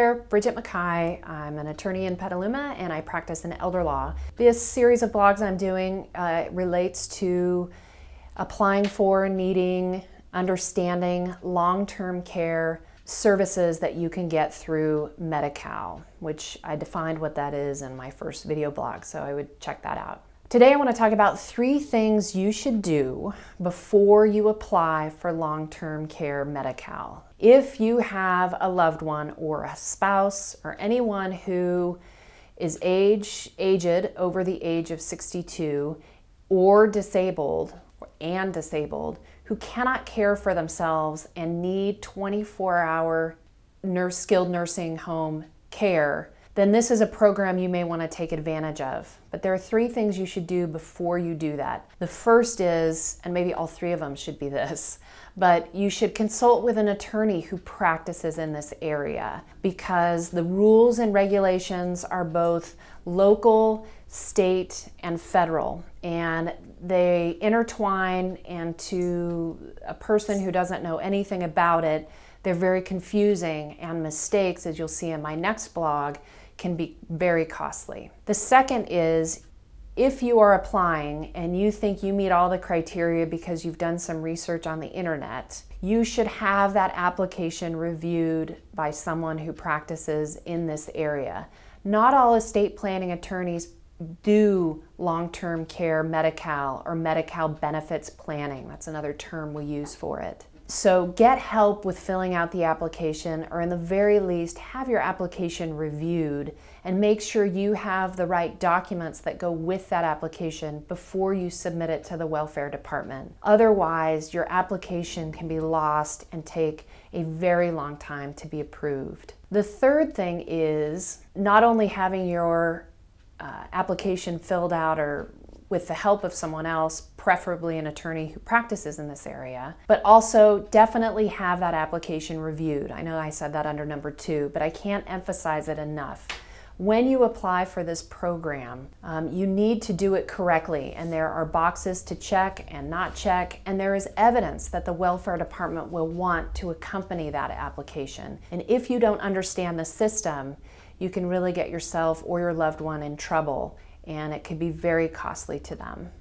there, Bridget Mackay. I'm an attorney in Petaluma and I practice in elder law. This series of blogs I'm doing relates to applying for, needing, understanding long-term care services that you can get through Medi-Cal, which I defined what that is in my first video blog, so I would check that out. Today I want to talk about 3 things you should do before you apply for long-term care Medi-Cal. If you have a loved one or a spouse or anyone who is aged over the age of 62 or disabled who cannot care for themselves and need 24-hour skilled nursing home care, then this is a program you may want to take advantage of. But there are 3 things you should do before you do that. The first is, and maybe all 3 of them should be this, but you should consult with an attorney who practices in this area, because the rules and regulations are both local, state, and federal, and they intertwine, and to a person who doesn't know anything about it, they're very confusing, and mistakes, as you'll see in my next blog, can be very costly. The second is, if you are applying and you think you meet all the criteria because you've done some research on the internet, you should have that application reviewed by someone who practices in this area. Not all estate planning attorneys do long-term care Medi-Cal or Medi-Cal benefits planning. That's another term we use for it. So get help with filling out the application, or in the very least have your application reviewed, and make sure you have the right documents that go with that application before you submit it to the welfare department. Otherwise, your application can be lost and take a very long time to be approved. The third thing is not only having your application filled out or with the help of someone else, preferably an attorney who practices in this area, but also definitely have that application reviewed. I know I said that under number 2, but I can't emphasize it enough. When you apply for this program, you need to do it correctly, and there are boxes to check and not check, and there is evidence that the welfare department will want to accompany that application. And if you don't understand the system, you can really get yourself or your loved one in trouble, and it could be very costly to them.